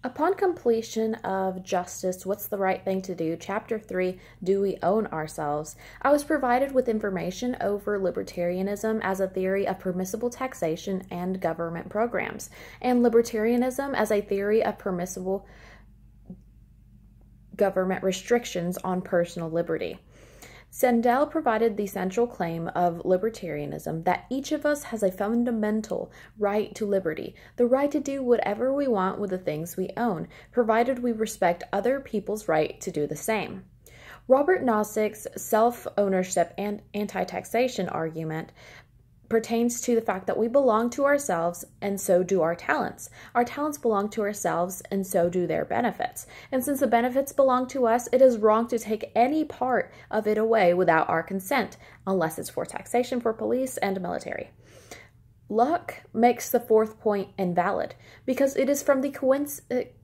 Upon completion of Justice, What's the Right Thing to Do, Chapter 3, Do We Own Ourselves?, I was provided with information over libertarianism as a theory of permissible taxation and government programs, and libertarianism as a theory of permissible government restrictions on personal liberty. Sandel provided the central claim of libertarianism that each of us has a fundamental right to liberty, the right to do whatever we want with the things we own, provided we respect other people's right to do the same. Robert Nozick's self-ownership and anti-taxation argument pertains to the fact that we belong to ourselves and so do our talents. Our talents belong to ourselves and so do their benefits. And since the benefits belong to us, it is wrong to take any part of it away without our consent, unless it's for taxation for police and military. Luck makes the fourth point invalid because it is from the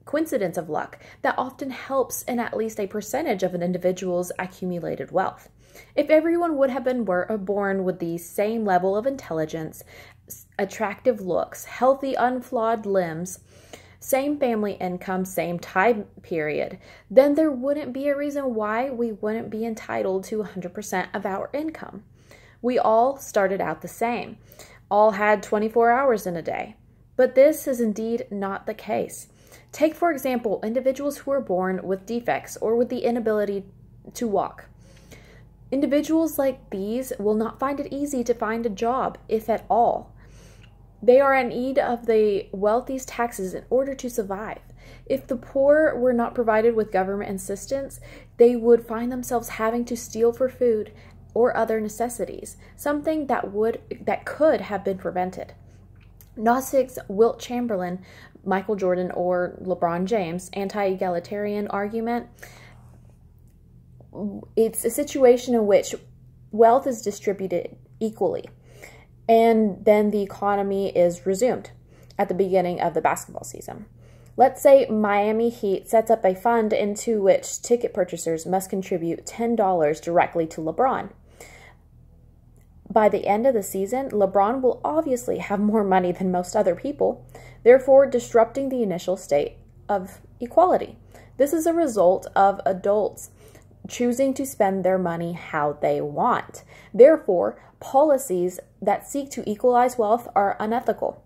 coincidence of luck that often helps in at least a percentage of an individual's accumulated wealth. If everyone would have been born with the same level of intelligence, attractive looks, healthy, unflawed limbs, same family income, same time period, then there wouldn't be a reason why we wouldn't be entitled to 100% of our income. We all started out the same, all had 24 hours in a day. But this is indeed not the case. Take, for example, individuals who are born with defects or with the inability to walk. Individuals like these will not find it easy to find a job, if at all. They are in need of the wealthy's taxes in order to survive. If the poor were not provided with government assistance, they would find themselves having to steal for food or other necessities, something that could have been prevented. Nozick's Wilt Chamberlain, Michael Jordan, or LeBron James anti-egalitarian argument, it's a situation in which wealth is distributed equally, and then the economy is resumed at the beginning of the basketball season. Let's say Miami Heat sets up a fund into which ticket purchasers must contribute $10 directly to LeBron. By the end of the season, LeBron will obviously have more money than most other people, therefore disrupting the initial state of equality. This is a result of adults choosing to spend their money how they want. Therefore, policies that seek to equalize wealth are unethical.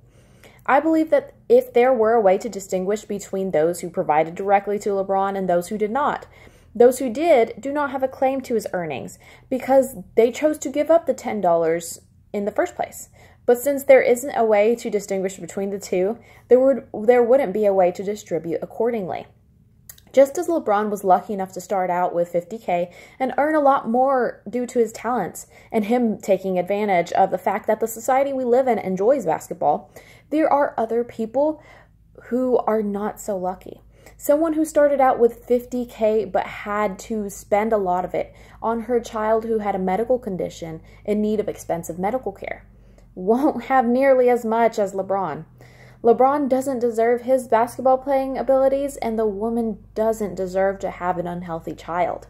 I believe that if there were a way to distinguish between those who provided directly to LeBron and those who did not, those who did do not have a claim to his earnings because they chose to give up the $10 in the first place. But since there isn't a way to distinguish between the two, there wouldn't be a way to distribute accordingly. Just as LeBron was lucky enough to start out with $50K and earn a lot more due to his talents and him taking advantage of the fact that the society we live in enjoys basketball, there are other people who are not so lucky. Someone who started out with $50K but had to spend a lot of it on her child who had a medical condition in need of expensive medical care won't have nearly as much as LeBron. LeBron doesn't deserve his basketball playing abilities, and the woman doesn't deserve to have an unhealthy child.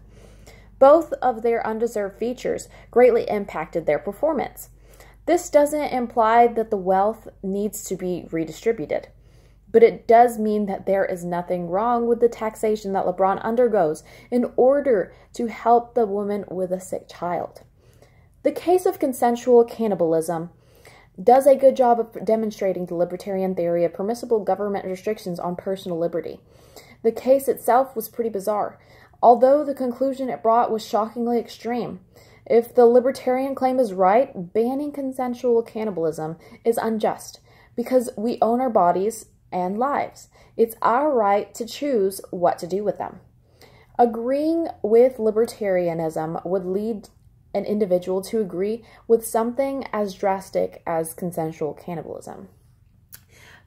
Both of their undeserved features greatly impacted their performance. This doesn't imply that the wealth needs to be redistributed, but it does mean that there is nothing wrong with the taxation that LeBron undergoes in order to help the woman with a sick child. The case of consensual cannibalism does a good job of demonstrating the libertarian theory of permissible government restrictions on personal liberty. The case itself was pretty bizarre, although the conclusion it brought was shockingly extreme. If the libertarian claim is right, banning consensual cannibalism is unjust because we own our bodies and lives. It's our right to choose what to do with them. Agreeing with libertarianism would lead an individual to agree with something as drastic as consensual cannibalism.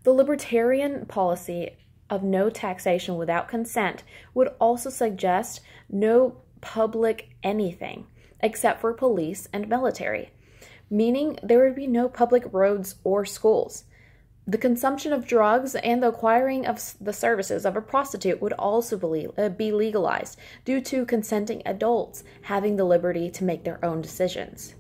The libertarian policy of no taxation without consent would also suggest no public anything except for police and military, meaning there would be no public roads or schools. The consumption of drugs and the acquiring of the services of a prostitute would also be legalized due to consenting adults having the liberty to make their own decisions.